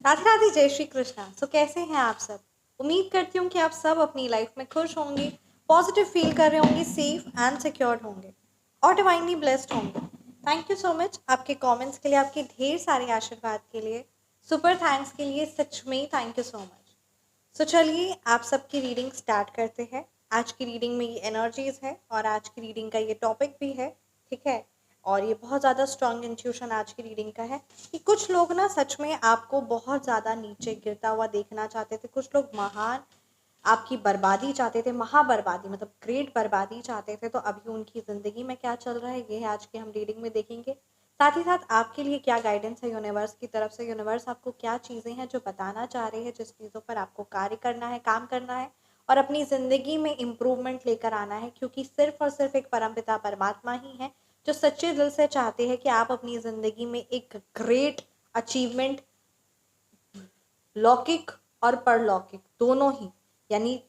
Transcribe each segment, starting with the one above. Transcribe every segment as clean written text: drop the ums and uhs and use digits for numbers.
राधे राधे, जय श्री कृष्णा। कैसे हैं आप सब? उम्मीद करती हूँ कि आप सब अपनी लाइफ में खुश होंगे, पॉजिटिव फील कर रहे होंगे, सेफ एंड सिक्योर्ड होंगे और डिवाइनली ब्लेस्ड होंगे। थैंक यू सो मच आपके कमेंट्स के लिए, आपके ढेर सारे आशीर्वाद के लिए, सुपर थैंक्स के लिए। सच में थैंक यू सो मच। चलिए आप सबकी रीडिंग स्टार्ट करते हैं। आज की रीडिंग में ये एनर्जीज है और आज की रीडिंग का ये टॉपिक भी है, ठीक है। और ये बहुत ज़्यादा स्ट्रॉन्ग इंट्यूशन आज की रीडिंग का है कि कुछ लोग ना सच में आपको बहुत ज़्यादा नीचे गिरता हुआ देखना चाहते थे। कुछ लोग महान आपकी बर्बादी चाहते थे, महाबर्बादी मतलब ग्रेट बर्बादी चाहते थे। तो अभी उनकी ज़िंदगी में क्या चल रहा है ये आज के हम रीडिंग में देखेंगे। साथ ही साथ आपके लिए क्या गाइडेंस है यूनिवर्स की तरफ से, यूनिवर्स आपको क्या चीज़ें हैं जो बताना चाह रहे हैं, जिस चीज़ों पर आपको कार्य करना है, काम करना है और अपनी ज़िंदगी में इम्प्रूवमेंट लेकर आना है। क्योंकि सिर्फ और सिर्फ एक परमपिता परमात्मा ही है जो सच्चे दिल से चाहते हैं कि आप अपनी ज़िंदगी में एक ग्रेट अचीवमेंट, लौकिक और परलौकिक दोनों ही, यानी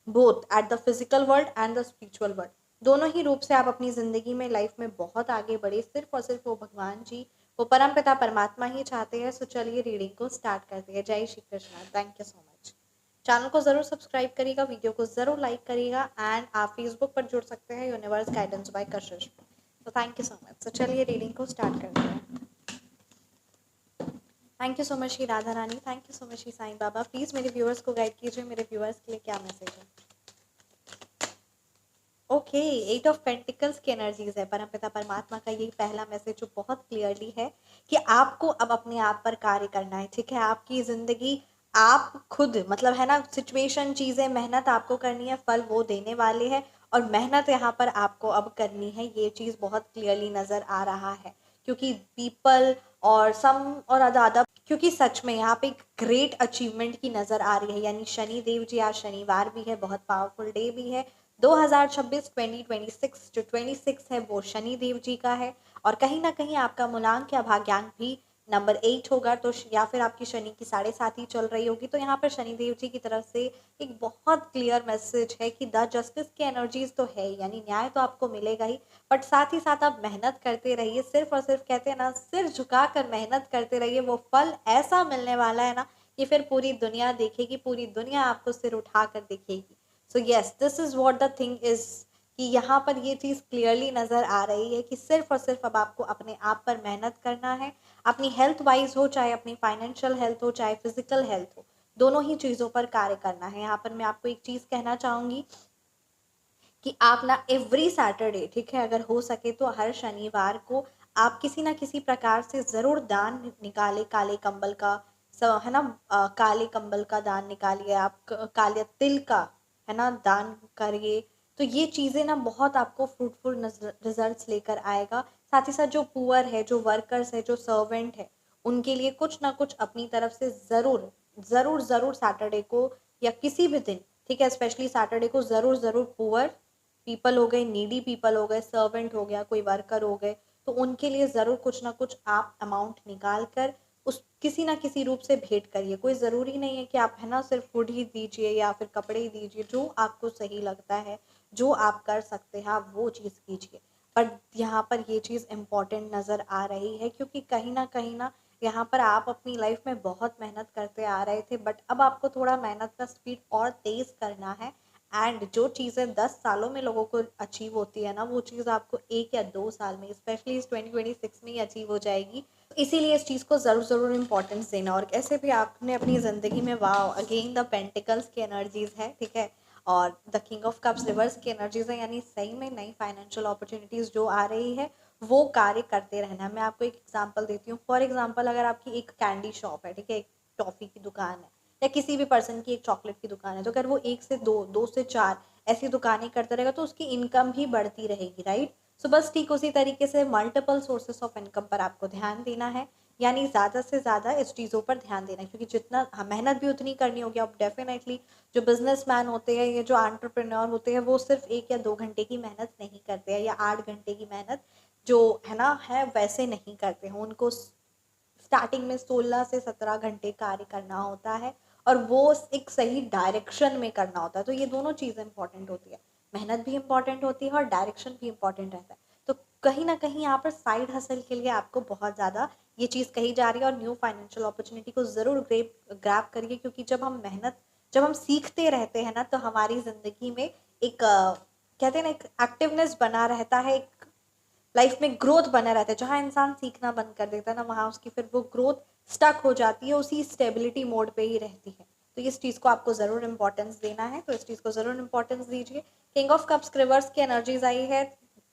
both at the physical world and the spiritual world, दोनों ही रूप से आप अपनी ज़िंदगी में लाइफ में बहुत आगे बढ़े। सिर्फ और सिर्फ वो भगवान जी, वो परमपिता परमात्मा ही चाहते हैं। चलिए रीडिंग को स्टार्ट करते हैं। जय Shri Krishna. Thank you so much. Channel को ज़रूर सब्सक्राइब करिएगा, वीडियो को ज़रूर लाइक करिएगा एंड आप फेसबुक पर जुड़ सकते हैं यूनिवर्स गाइडेंस बाय कशिश। तो थैंक यू सो मच। चलिए रीडिंग को स्टार्ट करते हैं। Thank you so much Shri Radha Rani, thank you so much Shri Sai Baba. Please मेरे व्यूअर्स को गाइड कीजिए, मेरे व्यूअर्स के लिए क्या मैसेज है। ओके, 8 ऑफ पेंटिकल्स की एनर्जीज है। परमपिता परमात्मा का यही पहला मैसेज जो बहुत क्लियरली है कि आपको अब अपने आप पर कार्य करना है, ठीक है। आपकी ज़िंदगी आप खुद मतलब है ना, सिचुएशन, चीज़ें, मेहनत आपको करनी है, फल वो देने वाले हैं और मेहनत यहाँ पर आपको अब करनी है। ये चीज़ बहुत क्लियरली नज़र आ रहा है क्योंकि पीपल और सम और ज़्यादा, क्योंकि सच में यहाँ पे एक ग्रेट अचीवमेंट की नज़र आ रही है। यानी शनि देव जी, आज शनिवार भी है, बहुत पावरफुल डे भी है। 2026 2026 जो 26 है वो शनि देव जी का है और कहीं ना कहीं आपका मूलांक या भाग्यांक भी नंबर 8 होगा। तो या फिर आपकी शनि की 7.5 ही चल रही होगी। तो यहाँ पर शनि देव जी की तरफ से एक बहुत क्लियर मैसेज है कि द जस्टिस की एनर्जीज तो है, यानी न्याय तो आपको मिलेगा ही, बट साथ ही साथ आप मेहनत करते रहिए। सिर्फ और सिर्फ कहते हैं ना, सिर झुकाकर मेहनत करते रहिए, वो फल ऐसा मिलने वाला है ना कि फिर पूरी दुनिया देखेगी, पूरी दुनिया आपको सिर उठाकर देखेगी। So yes, this is what the thing is कि यहाँ पर ये चीज़ क्लियरली नज़र आ रही है कि सिर्फ और सिर्फ अब आपको अपने आप पर मेहनत करना है। अपनी हेल्थ वाइज हो, चाहे अपनी फाइनेंशियल हेल्थ हो, चाहे फिजिकल हेल्थ हो, दोनों ही चीज़ों पर कार्य करना है। यहाँ पर मैं आपको एक चीज़ कहना चाहूँगी कि आप ना एवरी सैटरडे, ठीक है, अगर हो सके तो हर शनिवार को आप किसी ना किसी प्रकार से ज़रूर दान निकालें। काले कंबल का है ना, काले कंबल का दान निकालिए आप, काले तिल का है ना दान करिए। तो ये चीज़ें ना बहुत आपको फ्रूटफुल रिजल्ट्स लेकर आएगा। साथ ही साथ जो पुअर है, जो वर्कर्स है, जो सर्वेंट है, उनके लिए कुछ ना कुछ अपनी तरफ से ज़रूर ज़रूर ज़रूर सैटरडे को या किसी भी दिन, ठीक है, स्पेशली सैटरडे को ज़रूर ज़रूर पुअर पीपल हो गए, नीडी पीपल हो गए, सर्वेंट हो गया, कोई वर्कर हो गए, तो उनके लिए ज़रूर कुछ ना कुछ आप अमाउंट निकाल कर उस किसी ना किसी रूप से भेंट करिए। कोई ज़रूरी नहीं है कि आप है ना सिर्फ फूड ही दीजिए या फिर कपड़े ही दीजिए। जो आपको सही लगता है, जो आप कर सकते हैं, आप वो चीज़ कीजिए। बट यहाँ पर ये चीज़ इम्पॉर्टेंट नज़र आ रही है क्योंकि कहीं ना यहाँ पर आप अपनी लाइफ में बहुत मेहनत करते आ रहे थे, बट अब आपको थोड़ा मेहनत का स्पीड और तेज़ करना है। एंड जो चीज़ें 10 सालों में लोगों को अचीव होती है ना, वो चीज़ आपको 1 या 2 साल में, स्पेशली इस 2026 में ही अचीव हो जाएगी। इसीलिए इस चीज़ को ज़रूर ज़रूर इम्पोर्टेंस देना। और कैसे भी आपने अपनी ज़िंदगी में, वाओ, अगेन द पेंटिकल्स की एनर्जीज है, ठीक है, और the king of cups reverse की एनर्जीज है, यानी सही में नई फाइनेंशियल अपॉर्चुनिटीज़ जो आ रही है वो कार्य करते रहना है। मैं आपको एक एग्जांपल देती हूँ। फॉर एग्जांपल, अगर आपकी एक कैंडी शॉप है, ठीक है, एक टॉफ़ी की दुकान है, या किसी भी पर्सन की एक चॉकलेट की दुकान है, तो अगर वो 1 से 2, 2 से 4 ऐसी दुकानें करता रहेगा तो उसकी इनकम भी बढ़ती रहेगी, राइट। सो बस ठीक उसी तरीके से मल्टीपल सोर्सेस ऑफ इनकम पर आपको ध्यान देना है, यानी ज़्यादा से ज़्यादा इस चीज़ों पर ध्यान देना है। क्योंकि जितना मेहनत भी उतनी करनी होगी। अब डेफिनेटली जो बिजनेसमैन होते हैं, ये जो एंटरप्रेन्योर होते हैं, वो सिर्फ 1 या 2 घंटे की मेहनत नहीं करते हैं या 8 घंटे की मेहनत जो है ना है वैसे नहीं करते हैं। उनको स्टार्टिंग में 16 से 17 घंटे कार्य करना होता है और वो एक सही डायरेक्शन में करना होता है। तो ये दोनों चीज़ें इंपॉर्टेंट होती है, मेहनत भी इंपॉर्टेंट होती है और डायरेक्शन भी इंपॉर्टेंट रहता है। तो कहीं ना कहीं यहाँ पर साइड हसल के लिए आपको बहुत ज़्यादा ये चीज़ कही जा रही है, और न्यू फाइनेंशियल अपॉर्चुनिटी को ज़रूर ग्रैब करिए, क्योंकि जब हम सीखते रहते हैं ना, तो हमारी ज़िंदगी में एक कहते हैं ना, एक एक्टिवनेस बना रहता है, एक लाइफ में ग्रोथ बना रहता है। जहाँ इंसान सीखना बंद कर देता है ना, वहाँ उसकी फिर वो ग्रोथ स्टक हो जाती है, उसी स्टेबिलिटी मोड पे ही रहती है। तो इस चीज़ को आपको ज़रूर इंपॉर्टेंस देना है, तो इस चीज़ को ज़रूर इंपॉर्टेंस दीजिए। किंग ऑफ कप्स रिवर्स की एनर्जीज आई है,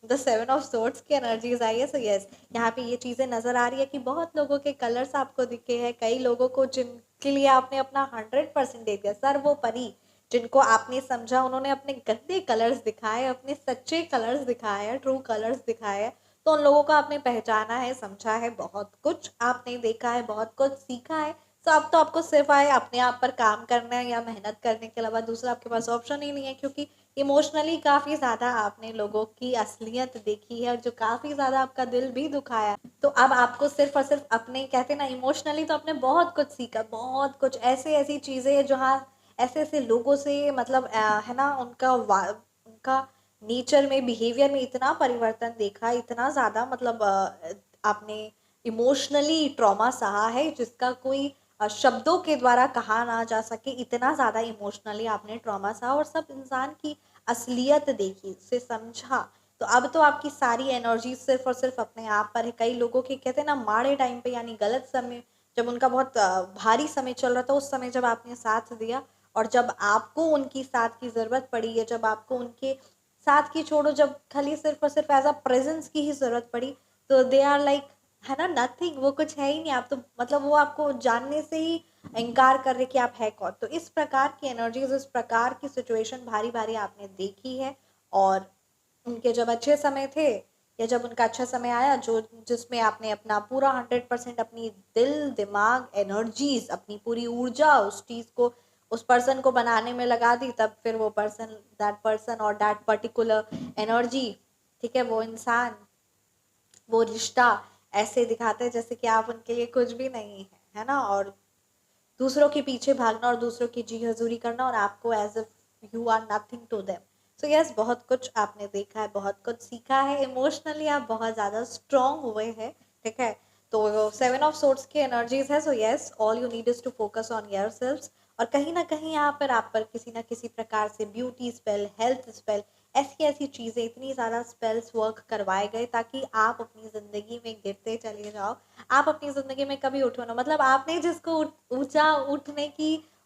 द 7 ऑफ सोर्ड्स की एनर्जीज आई है। सो यस, यहाँ पे ये चीज़ें नज़र आ रही है कि बहुत लोगों के कलर्स आपको दिखे हैं, कई लोगों को जिनके लिए आपने अपना 100% दे दिया, सर्वोपरि जिनको आपने समझा, उन्होंने अपने गंदे कलर्स दिखाए, अपने सच्चे कलर्स दिखाए, ट्रू कलर्स दिखाए। तो उन लोगों को आपने पहचाना है, समझा है, बहुत कुछ आपने देखा है, बहुत कुछ सीखा है। तो अब तो आपको सिर्फ आए अपने आप पर काम करना है, या मेहनत करने के अलावा दूसरा आपके पास ऑप्शन ही नहीं है, क्योंकि इमोशनली काफ़ी ज़्यादा आपने लोगों की असलियत देखी है, और जो काफ़ी ज़्यादा आपका दिल भी दुखाया। तो अब आपको सिर्फ और सिर्फ अपने, कहते हैं ना, इमोशनली तो आपने बहुत कुछ सीखा, बहुत कुछ ऐसे ऐसी चीज़ें हैं जहाँ ऐसे ऐसे लोगों से, मतलब है ना, उनका नेचर में, बिहेवियर में इतना परिवर्तन देखा, इतना ज़्यादा, मतलब आपने इमोशनली ट्रॉमा सहा है जिसका कोई शब्दों के द्वारा कहा ना जा सके, इतना ज़्यादा इमोशनली आपने ट्रॉमा सहा, और सब इंसान की असलियत देखी, उसे समझा। तो अब तो आपकी सारी एनर्जी सिर्फ और सिर्फ अपने आप पर है। कई लोगों के, कहते हैं ना, माड़े टाइम पे, यानी गलत समय, जब उनका बहुत भारी समय चल रहा था, उस समय जब आपने साथ दिया, और जब आपको उनकी साथ की ज़रूरत पड़ी, या जब आपको उनके साथ की छोड़ो, जब खाली सिर्फ और सिर्फ एज अ प्रेजेंस की ही ज़रूरत पड़ी, तो दे आर लाइक, है ना, नथिंग, वो कुछ है ही नहीं। आप तो, मतलब वो आपको जानने से ही इनकार कर रहे कि आप है कौन। तो इस प्रकार की एनर्जीज, इस प्रकार की सिचुएशन भारी भारी आपने देखी है, और उनके जब अच्छे समय थे, या जब उनका अच्छा समय आया, जो जिसमें आपने अपना पूरा 100% अपनी दिल, दिमाग, एनर्जीज, अपनी पूरी ऊर्जा उस चीज़ को, उस पर्सन को बनाने में लगा दी, तब फिर वो दैट पर्सन और दैट पर्टिकुलर एनर्जी, ठीक है, वो इंसान, वो रिश्ता ऐसे दिखाते हैं जैसे कि आप उनके लिए कुछ भी नहीं है ना, और दूसरों के पीछे भागना, और दूसरों की जी हजूरी करना, और आपको as if you are nothing to them. So yes, बहुत कुछ आपने देखा है, बहुत कुछ सीखा है, इमोशनली आप बहुत ज़्यादा स्ट्रांग हुए हैं, ठीक है। तो 7 ऑफ सोर्ड्स की एनर्जीज है। So yes, all you need is to focus on your self, और कहीं ना कहीं यहाँ पर आप पर किसी ना किसी प्रकार से ब्यूटी स्पेल, हेल्थ स्पेल, ऐसी ऐसी चीज़ें, इतनी ज़्यादा स्पेल्स वर्क करवाए गए ताकि आप अपनी ज़िंदगी में गिरते चले जाओ, आप अपनी ज़िंदगी में कभी उठो ना। मतलब आपने जिसको ऊंचा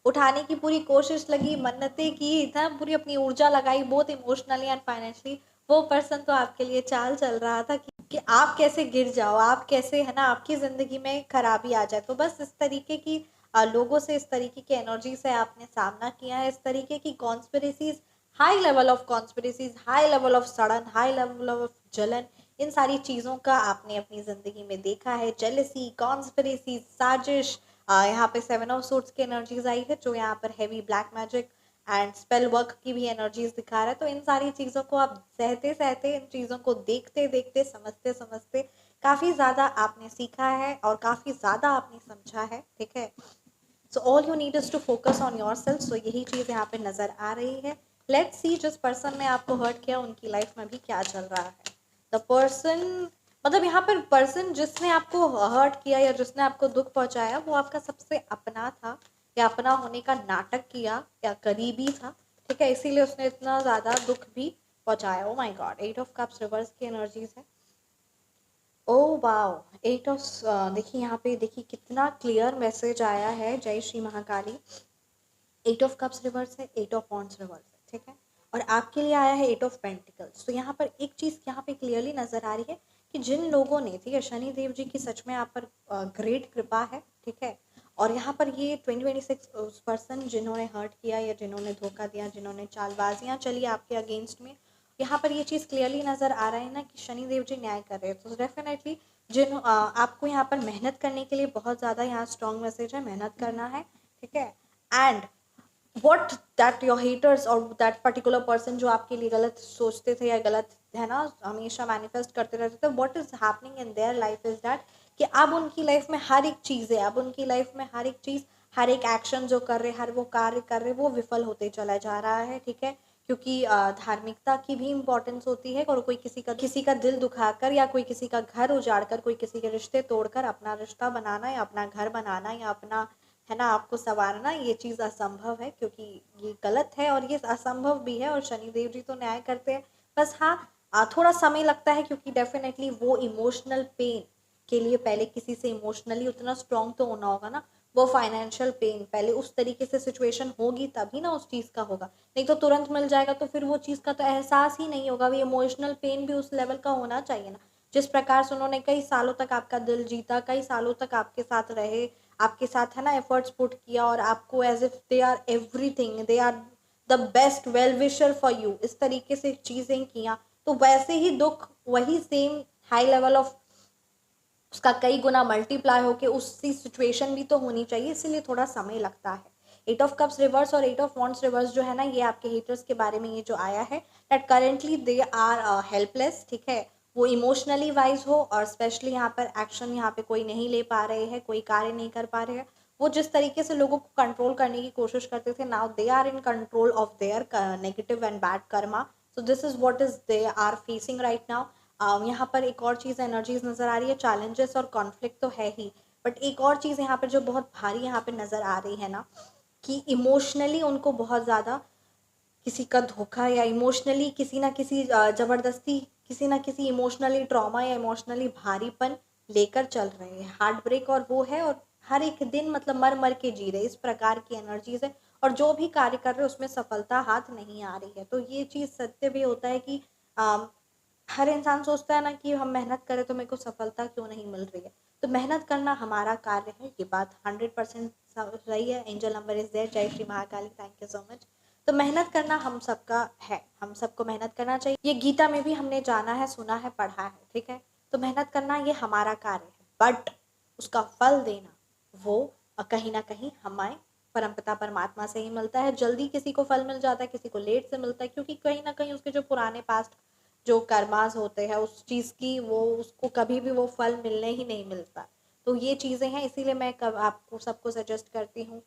उठाने की पूरी कोशिश लगी, मन्नतें की, इतना पूरी अपनी ऊर्जा लगाई, बोथ इमोशनली एंड फाइनेंशियली, वो पर्सन तो आपके लिए चाल चल रहा था कि आप कैसे गिर जाओ, आप कैसे, है ना, आपकी ज़िंदगी में खराबी आ जाए। तो बस इस तरीके की लोगों से, इस तरीके की एनर्जी से आपने सामना किया है, इस तरीके की conspiracies, high level of conspiracies, high level of सड़न, हाई लेवल ऑफ जलन, इन सारी चीज़ों का आपने अपनी ज़िंदगी में देखा है। जेलसी, कॉन्स्पिरेसी, साजिश, यहाँ पे 7 ऑफ सोर्ड्स की एनर्जीज आई है, जो यहाँ पर heavy black magic and spell work की भी एनर्जीज दिखा रहा है। तो इन सारी चीज़ों को आप सहते सहते, इन चीज़ों को देखते देखते, समझते समझते काफ़ी ज़्यादा आपने सीखा है, और काफ़ी ज़्यादा आपने समझा है, ठीक है। So all you need is to focus on your self. So यही चीज़ यहाँ पे नज़र आ रही है। लेट्स सी, जिस पर्सन ने आपको हर्ट किया, उनकी लाइफ में भी क्या चल रहा है। द पर्सन, मतलब यहाँ पर पर्सन जिसने आपको हर्ट किया, या जिसने आपको दुख पहुंचाया, वो आपका सबसे अपना था, या अपना होने का नाटक किया, या करीबी था, ठीक है, इसीलिए उसने इतना ज़्यादा दुख भी पहुंचाया। Oh my God, 8 of cups reverse की एनर्जीज है। ओ वाओ, 8 ऑफ, देखिए यहाँ पे, देखिए कितना क्लियर मैसेज आया है, जय Shri Mahakali. 8 of cups reverse है, 8 ऑफ वॉन्ड्स रिवर्स है, ठीक है, और आपके लिए आया है 8 ऑफ पेंटिकल्स। तो यहाँ पर एक चीज़ यहाँ पे क्लियरली नजर आ रही है कि जिन लोगों ने, ठीक है, शनि देव जी की सच में आप पर ग्रेट कृपा है, ठीक है, और यहाँ पर ये 2026 उस पर्सन जिन्होंने हर्ट किया, या जिन्होंने धोखा दिया, जिन्होंने चालबाजियाँ चली आपके अगेंस्ट में, यहाँ पर ये चीज़ क्लियरली नज़र आ रहा है ना कि शनि देव जी न्याय कर रहे हैं। तो डेफिनेटली आपको यहाँ पर मेहनत करने के लिए बहुत ज़्यादा यहाँ स्ट्रॉन्ग मैसेज है, मेहनत करना है, ठीक है। And what that your haters, और दैट पर्टिकुलर पर्सन जो आपके लिए गलत सोचते थे, या गलत, है ना, हमेशा मैनिफेस्ट करते रहते थे, what is happening in their life is that कि अब उनकी लाइफ में हर एक चीज़ है, अब उनकी लाइफ में हर एक चीज़, हर एक एक्शन जो कर रहे, हर वो कार्य कर रहे, वो विफल होते चला जा रहा है, ठीक है। क्योंकि धार्मिकता की भी इम्पोर्टेंस होती है, और कोई किसी का दिल दुखाकर या कोई किसी का घर उजाड़कर, कोई किसी के रिश्ते तोड़कर अपना रिश्ता बनाना या अपना घर बनाना या अपना, है ना, आपको संवारना, ये चीज़ असंभव है, क्योंकि ये गलत है और ये असंभव भी है, और शनिदेव जी तो न्याय करते हैं। बस हाँ, थोड़ा समय लगता है, क्योंकि डेफिनेटली वो इमोशनल पेन के लिए पहले किसी से इमोशनली उतना स्ट्रांग तो होना होगा ना, वो फाइनेंशियल पेन पहले उस तरीके से सिचुएशन होगी तभी ना उस चीज़ का होगा, नहीं तो तुरंत मिल जाएगा तो फिर वो चीज़ का तो एहसास ही नहीं होगा। वो इमोशनल पेन भी उस लेवल का होना चाहिए ना, जिस प्रकार से उन्होंने कई सालों तक आपका दिल जीता, कई सालों तक आपके साथ रहे, आपके साथ, है ना, एफर्ट्स पुट किया, और आपको as if they are everything, they are the best well wisher for you, इस तरीके से चीज़ें किया, तो वैसे ही दुख वही सेम हाई लेवल ऑफ उसका कई गुना मल्टीप्लाई होके उसी सिचुएशन भी तो होनी चाहिए, इसीलिए थोड़ा समय लगता है। एट ऑफ कप्स रिवर्स और एट ऑफ वॉन्ट्स रिवर्स जो है ना, ये आपके हेटर्स के बारे में ये जो आया है, that currently they are helpless, ठीक है, वो इमोशनली वाइज हो, और स्पेशली यहाँ पर एक्शन यहाँ पे कोई नहीं ले पा रहे हैं, कोई कार्य नहीं कर पा रहे हैं। वो जिस तरीके से लोगों को कंट्रोल करने की कोशिश करते थे, now they are in control of their negative and bad karma, so this is what is they are facing right now. यहाँ पर एक और चीज़ एनर्जीज नज़र आ रही है, चैलेंजेस और कॉन्फ्लिक्ट तो है ही, बट एक और चीज़ यहाँ पर जो बहुत भारी यहाँ पे नज़र आ रही है ना, कि इमोशनली उनको बहुत ज़्यादा किसी का धोखा, या इमोशनली किसी ना किसी ज़बरदस्ती, किसी ना किसी इमोशनली ट्रॉमा या इमोशनली भारीपन लेकर चल रहे हैं, हार्ट ब्रेक और वो है, और हर एक दिन मतलब मर मर के जी रहे, इस प्रकार की एनर्जीज है, और जो भी कार्य कर रहे हैं उसमें सफलता हाथ नहीं आ रही है। तो ये चीज़ सत्य भी होता है कि हर इंसान सोचता है ना कि हम मेहनत करें तो मेरे को सफलता क्यों नहीं मिल रही है, तो मेहनत करना हमारा कार्य है, ये बात 100% सही है। एंजल नंबर इज देयर, जय Shri Mahakali, thank you so much. तो मेहनत करना हम सबका है, हम सबको मेहनत करना चाहिए, ये गीता में भी हमने जाना है, सुना है, पढ़ा है, ठीक है। तो मेहनत करना ये हमारा कार्य है, बट उसका फल देना वो कहीं ना कहीं हमें परमपिता परमात्मा से ही मिलता है। जल्दी किसी को फल मिल जाता है, किसी को लेट से मिलता है, क्योंकि कहीं ना कहीं उसके जो पुराने पास्ट जो कर्मास होते हैं उस चीज़ की, वो उसको कभी भी वो फल मिलने ही नहीं मिलता। तो ये चीज़ें हैं, इसीलिए मैं कब आपको सबको सजेस्ट करती हूँ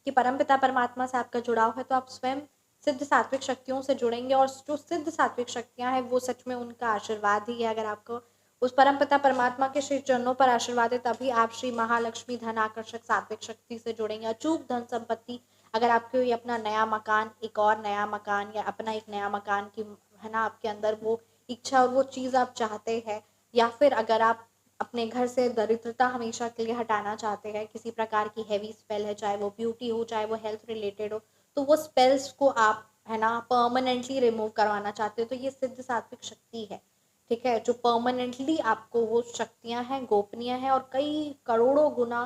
कि परमपिता परमात्मा से आपका जुड़ाव है तो आप स्वयं सिद्ध सात्विक शक्तियों से जुड़ेंगे, और जो सिद्ध सात्विक शक्तियाँ हैं वो सच में उनका आशीर्वाद ही है। अगर आपको उस परमपिता परमात्मा के श्री चरणों पर आशीर्वाद है, तभी आप श्री महालक्ष्मी धन आकर्षक सात्विक शक्ति से जुड़ेंगे। अचूक धन संपत्ति, अगर आपको ये अपना नया मकान, एक और नया मकान, या अपना एक नया मकान की, है ना, आपके अंदर वो इच्छा और वो चीज़ आप चाहते हैं, या फिर अगर आप अपने घर से दरिद्रता हमेशा के लिए हटाना चाहते हैं, किसी प्रकार की हैवी स्पेल है, चाहे वो ब्यूटी हो, चाहे वो हेल्थ रिलेटेड हो, तो वो स्पेल्स को आप, है ना, परमानेंटली रिमूव करवाना चाहते हो, तो ये सिद्ध सात्विक शक्ति है, ठीक है, जो परमानेंटली आपको वो शक्तियां हैं, गोपनीय है, और कई करोड़ों गुना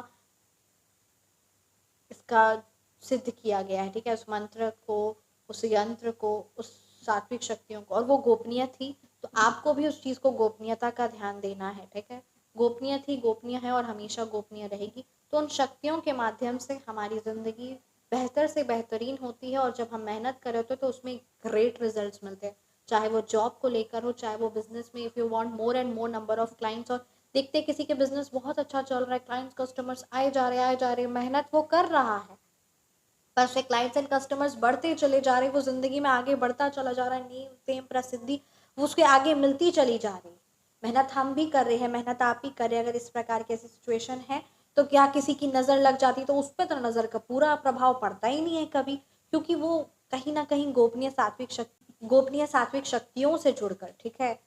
इसका सिद्ध किया गया है, ठीक है, उस मंत्र को, उस यंत्र को, उस सात्विक शक्तियों को, और वो गोपनीय थी, तो आपको भी उस चीज़ को गोपनीयता का ध्यान देना है, ठीक है। गोपनीय थी, गोपनीय है, और हमेशा गोपनीय रहेगी। तो उन शक्तियों के माध्यम से हमारी ज़िंदगी बेहतर से बेहतरीन होती है, और जब हम मेहनत कर रहे होते हैं तो उसमें ग्रेट रिजल्ट्स मिलते हैं, चाहे वो जॉब को लेकर हो, चाहे वो बिजनेस में, if you want more and more number of clients, और देखते हैं किसी के बिजनेस बहुत अच्छा चल रहा है, क्लाइंट्स कस्टमर्स आए जा रहे हैं, आए जा रहे हैं, मेहनत वो कर रहा है, पर से क्लाइंट्स एंड कस्टमर्स बढ़ते चले जा रहे हैं, वो जिंदगी में आगे बढ़ता चला जा रहा है, नेम फेम प्रसिद्धि वो उसके आगे मिलती चली जा रही है। मेहनत हम भी कर रहे हैं, मेहनत आप भी कर रहे हैं, अगर इस प्रकार की ऐसी सिचुएशन है तो क्या किसी की नज़र लग जाती, तो उस पर तो नज़र का पूरा प्रभाव पड़ता ही नहीं है कभी, क्योंकि वो कहीं ना कहीं गोपनीय सात्विक शक्तियों से जुड़कर, ठीक है,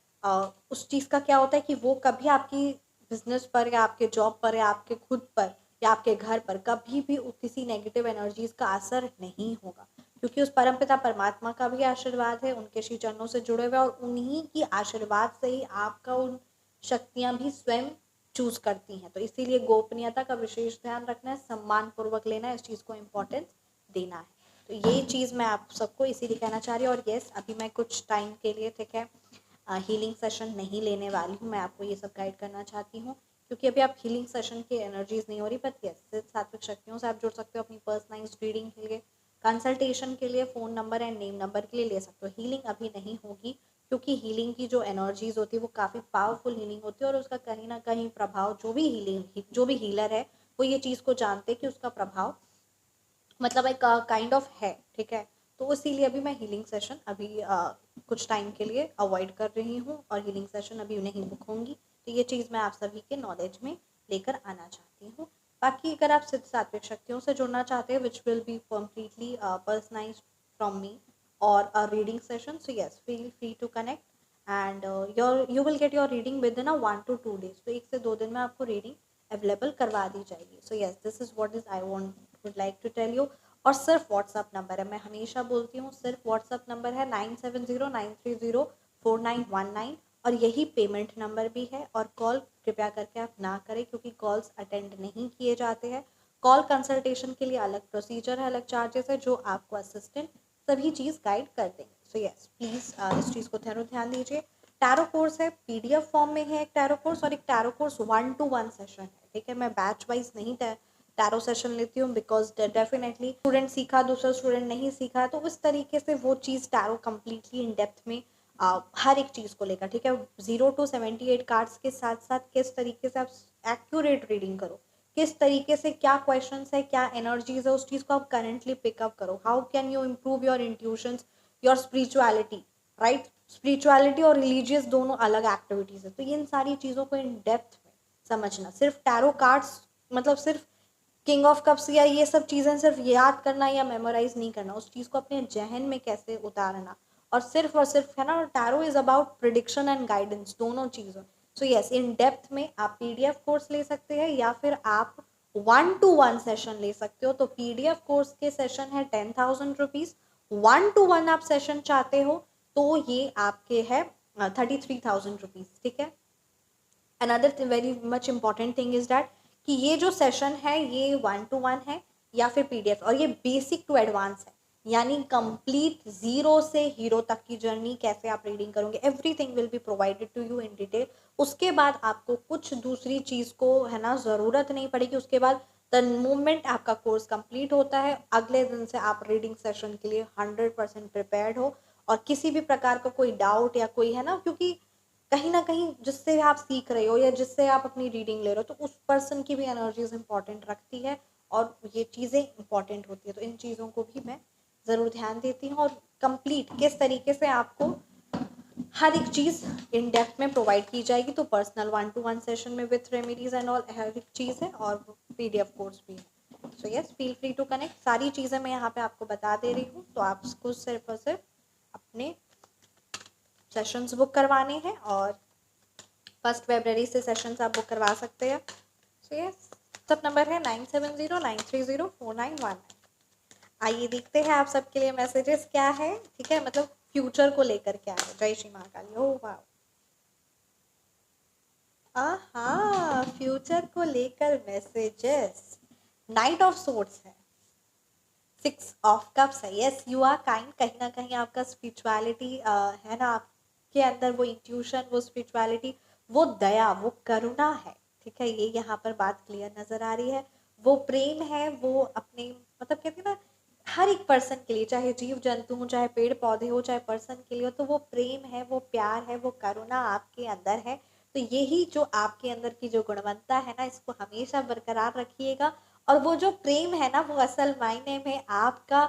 उस चीज़ का क्या होता है कि वो कभी आपकी बिजनेस पर या आपके जॉब पर या आपके खुद पर या आपके घर पर कभी भी किसी नेगेटिव एनर्जीज का असर नहीं होगा, क्योंकि उस परमपिता परमात्मा का भी आशीर्वाद है, उनके श्री चरणों से जुड़े हुए, और उन्हीं की आशीर्वाद से ही आपका उन शक्तियां भी स्वयं चूज करती हैं। तो इसीलिए गोपनीयता का विशेष ध्यान रखना है, सम्मान पूर्वक लेना है, इस चीज़ को इम्पोर्टेंस देना है। तो ये चीज़ मैं आप सबको इसीलिए कहना चाह रही हूँ। और यस, अभी मैं कुछ टाइम के लिए, ठीक है, हीलिंग सेशन नहीं लेने वाली हूँ, मैं आपको ये सब गाइड करना चाहती हूँ, क्योंकि अभी आप हीलिंग सेशन की एनर्जीज नहीं हो रही, बट यस सात्विक शक्तियों से आप जुड़ सकते हो, अपनी पर्सनलाइज्ड रीडिंग के लिए, कंसल्टेशन के लिए phone number and name number के लिए ले सकते हो। हीलिंग अभी नहीं होगी, क्योंकि हीलिंग की जो एनर्जीज होती है वो काफ़ी पावरफुल हीलिंग होती है, और उसका कहीं ना कहीं प्रभाव जो भी हीलर है वो ये चीज़ को जानते हैं कि उसका प्रभाव मतलब एक काइंड ऑफ है, ठीक है, तो इसीलिए अभी मैं हीलिंग सेशन अभी कुछ टाइम के लिए अवॉइड कर रही हूँ और हीलिंग सेशन अभी नहीं बुक होंगी। तो ये चीज़ मैं आप सभी के नॉलेज में लेकर आना चाहती हूँ। बाकी अगर आप सिद्ध सात्विक शक्तियों से जुड़ना चाहते हैं which will be completely personalised from me और a reading session, so yes feel free to connect and you will get your reading within a 1 to 2 days। तो 1 से 2 दिन में आपको रीडिंग अवेलेबल करवा दी जाएगी। So yes this is what is I would like to tell you. और सिर्फ व्हाट्सअप नंबर है, मैं हमेशा बोलती हूँ सिर्फ व्हाट्सअप नंबर है 9709304919 और यही पेमेंट नंबर भी है। और कॉल कृपया करके आप ना करें क्योंकि कॉल्स अटेंड नहीं किए जाते हैं। कॉल कंसल्टेशन के लिए अलग प्रोसीजर है, अलग चार्जेस है जो आपको असिस्टेंट सभी चीज़ गाइड कर देंगे। सो यस प्लीज़ इस चीज़ को ध्यान दीजिए। टैरो कोर्स है, पीडीएफ फॉर्म में है एक टैरो कोर्स और एक टैरो कोर्स 1 to 1 सेशन है। ठीक है, मैं बैच वाइज नहीं टैरो सेशन लेती हूँ बिकॉज डेफिनेटली स्टूडेंट सीखा दूसरा स्टूडेंट नहीं सीखा, तो उस तरीके से वो चीज़ टैरो कम्प्लीटली इन डेप्थ में हर एक चीज़ को लेकर, ठीक है, 0 to 78 कार्ड्स के साथ साथ किस तरीके से आप एक्यूरेट रीडिंग करो, किस तरीके से क्या क्वेश्चंस है, क्या एनर्जीज है, उस चीज़ को आप करेंटली पिकअप करो, how can you improve your intuitions, your spirituality, right. Spirituality और रिलीजियस दोनों अलग एक्टिविटीज़ है, तो इन सारी चीज़ों को इन डेप्थ में समझना, सिर्फ टैरो कार्ड्स मतलब सिर्फ किंग ऑफ कप्स या ये सब चीज़ें सिर्फ याद करना या मेमोराइज नहीं करना, उस चीज़ को अपने जहन में कैसे उतारना, और सिर्फ है ना, tarot is about prediction and guidance, दोनों चीज़ों। सो यस इन डेप्थ में आप पीडीएफ कोर्स ले सकते हैं या फिर आप 1 to 1 सेशन ले सकते हो। तो पीडीएफ कोर्स के सेशन है 10,000 रुपीज़, 1 to 1 आप सेशन चाहते हो तो ये आपके है 33,000 रुपीज़। ठीक है, another very much important thing is that कि ये जो सेशन है ये 1 to 1 है या फिर पीडीएफ, और ये बेसिक टू एडवांस है, यानी कंप्लीट जीरो से हीरो तक की जर्नी कैसे आप रीडिंग करोगे, everything will be provided to you in detail. उसके बाद आपको कुछ दूसरी चीज़ को है ना ज़रूरत नहीं पड़ेगी। उसके बाद द मोमेंट आपका कोर्स कंप्लीट होता है अगले दिन से आप रीडिंग सेशन के लिए 100% प्रिपेयर्ड हो, और किसी भी प्रकार का कोई डाउट या कोई है ना, क्योंकि कहीं ना कहीं जिससे आप सीख रहे हो या जिससे आप अपनी रीडिंग ले रहे हो तो उस पर्सन की भी एनर्जीज इंपॉर्टेंट रखती है और ये चीज़ें इंपॉर्टेंट होती है। तो इन चीज़ों को भी मैं ज़रूर ध्यान देती हूँ, और कंप्लीट किस तरीके से आपको हर एक चीज़ इन डेप्थ में प्रोवाइड की जाएगी। तो पर्सनल 1 to 1 सेशन में विथ रेमेडीज एंड ऑल हर एक चीज़ है, और पीडीएफ कोर्स भी है। So yes feel free to connect, सारी चीज़ें मैं यहाँ पे आपको बता दे रही हूँ, तो आपको सिर्फ और सिर्फ अपने सेशंस बुक करवाने हैं और 1 February से सेशंस आप बुक करवा सकते हैं। सो यस सब नंबर है 9709304919। आइए देखते हैं आप सबके लिए मैसेजेस क्या है। ठीक है, मतलब फ्यूचर को लेकर क्या है। जय श्री महाकाली। ओह वाह, आहा फ्यूचर को लेकर मैसेजेस, नाइट ऑफ सोर्ड्स है, 6 of Cups है। यस यू आर काइंड, कहीं ना कहीं आपका स्पिरिचुअलिटी है ना, आपके अंदर वो इंट्यूशन, वो स्पिरिचुअलिटी, वो दया, वो करुणा है। ठीक है, ये यहाँ पर बात क्लियर नजर आ रही है। वो प्रेम है, वो अपने मतलब कहते हैं ना हर एक पर्सन के लिए, चाहे जीव जंतु हो, चाहे पेड़ पौधे हो, चाहे पर्सन के लिए हो, तो वो प्रेम है, वो प्यार है, वो करुणा आपके अंदर है। तो यही जो आपके अंदर की जो गुणवत्ता है ना, इसको हमेशा बरकरार रखिएगा। और वो जो प्रेम है ना, वो असल मायने में आपका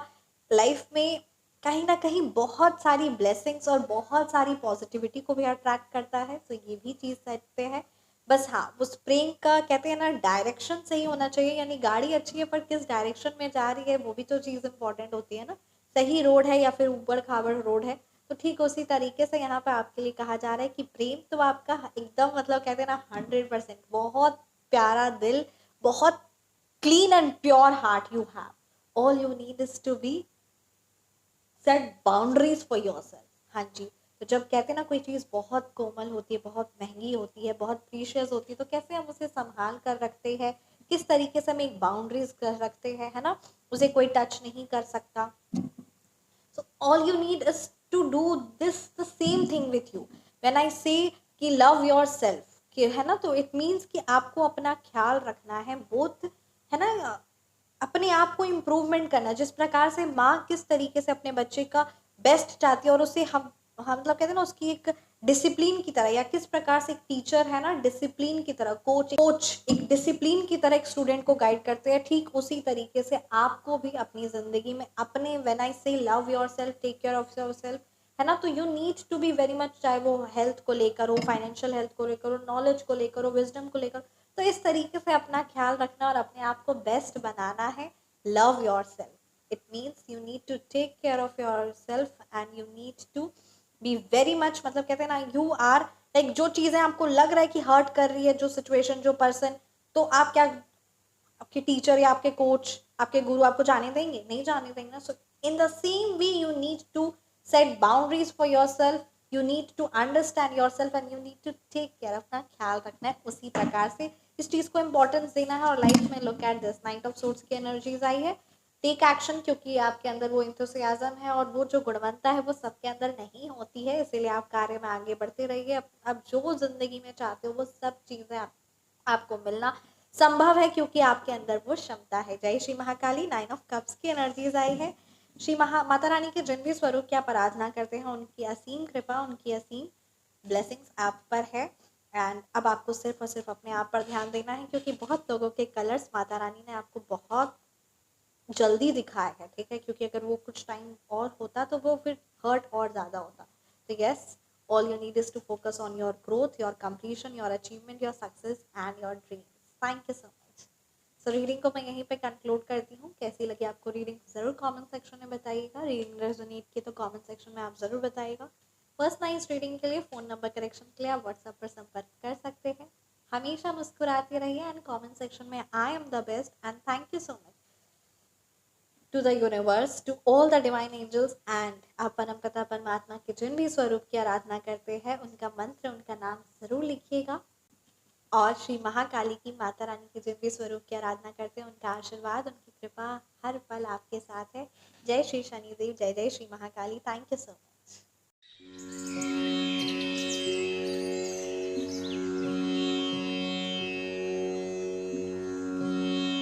लाइफ में कहीं ना कहीं बहुत सारी ब्लेसिंग्स और बहुत सारी पॉजिटिविटी को भी अट्रैक्ट करता है। तो ये भी चीज़ सकते हैं। बस हाँ, उस प्रेम का कहते हैं ना डायरेक्शन सही होना चाहिए, यानी गाड़ी अच्छी है पर किस डायरेक्शन में जा रही है वो भी तो चीज़ इंपॉर्टेंट होती है ना। सही रोड है या फिर ऊबड़ खाबड़ रोड है, तो ठीक उसी तरीके से यहाँ पर आपके लिए कहा जा रहा है कि प्रेम तो आपका एकदम मतलब कहते हैं ना 100%, बहुत प्यारा दिल, बहुत clean and pure heart you have. All you need is to be set boundaries for yourself। हाँ जी, तो जब कहते हैं ना कोई चीज़ बहुत कोमल होती है, बहुत महंगी होती है, बहुत प्रीशियस होती है, तो कैसे हम उसे संभाल कर रखते हैं, किस तरीके से हम एक बाउंड्रीज कर रखते हैं, है ना, उसे कोई टच नहीं कर सकता। So all you need is to do this the same thing with you। When I say कि love yourself, कि है ना, तो it means कि आपको अपना ख्याल रखना है, बोथ है ना, अपने आप को इम्प्रूवमेंट करना। जिस प्रकार से माँ किस तरीके से अपने बच्चे का बेस्ट चाहती है और उसे हम मतलब कहते हैं ना उसकी एक डिसिप्लिन की तरह, या किस प्रकार से एक टीचर है ना डिसिप्लिन की तरह, कोच एक डिसिप्लिन की तरह एक स्टूडेंट को गाइड करते हैं, ठीक उसी तरीके से आपको भी अपनी ज़िंदगी में अपने, when I say love your self, take care of your self, है ना, तो you need to be very much, चाहे वो हेल्थ को लेकर हो, फाइनेंशियल हेल्थ को लेकर हो, नॉलेज को लेकर हो, विजडम को लेकर, तो इस तरीके से अपना ख्याल रखना और अपने आप को बेस्ट बनाना है। Love your self, it means you need to take care of your self and you need to be very much, मतलब कहते हैं ना, यू आर लाइक, जो चीज़ें आपको लग रहा है कि हर्ट कर रही है, जो सिचुएशन, जो पर्सन, तो आप क्या, आपके टीचर या आपके कोच, आपके गुरु आपको जाने देंगे? नहीं जाने देंगे ना। So in the same way you need to set boundaries for yourself, you need to understand your self and you need to take care, अपना ख्याल रखना है। उसी प्रकार से इस चीज़ को इंपॉर्टेंस देना है। और लाइफ में look at this, night of swords की एनर्जीज आई है, टेक एक्शन, क्योंकि आपके अंदर वो इंथुसियाज्म है और वो जो गुणवत्ता है वो सबके अंदर नहीं होती है, इसीलिए आप कार्य में आगे बढ़ते रहिए। अब जो जिंदगी में चाहते हो वो सब चीज़ें आपको मिलना संभव है, क्योंकि आपके अंदर वो क्षमता है। जय श्री महाकाली। 9 ऑफ कप्स की एनर्जीज आई है। श्री माता रानी के जिन भी स्वरूप की आप आराधना करते हैं उनकी असीम कृपा, उनकी असीम ब्लेसिंग्स आप पर है। एंड अब आपको सिर्फ और सिर्फ अपने आप पर ध्यान देना है, क्योंकि बहुत लोगों के कलर्स माता रानी ने आपको बहुत जल्दी दिखाया है, ठीक है, क्योंकि अगर वो कुछ टाइम और होता तो वो फिर हर्ट और ज़्यादा होता। तो yes, all you need is to focus on your growth, your completion, your achievement, your success and your dreams. Thank you so much. So reading को मैं यहीं पे कंक्लूड करती हूँ। कैसी लगी आपको रीडिंग ज़रूर कमेंट सेक्शन में बताइएगा। रीडिंग रेजोनेट की तो कमेंट सेक्शन में आप ज़रूर बताइएगा। पर्सनलाइज रीडिंग के लिए फ़ोन नंबर करेक्शन के लिए आप व्हाट्सएप पर संपर्क कर सकते हैं। हमेशा मुस्कुराते रहिए एंड कमेंट सेक्शन में I am the best and thank you so much to the universe, to all the divine angels and आप परमपिता परमात्मा के जिन भी स्वरूप की आराधना करते हैं उनका मंत्र, उनका नाम जरूर लिखिएगा। और श्री महाकाली की, माता रानी के जिन भी स्वरूप की आराधना करते हैं उनका आशीर्वाद, उनकी कृपा हर पल आपके साथ है। जय श्री शनिदेव, जय जय Shri Mahakali. Thank you so much.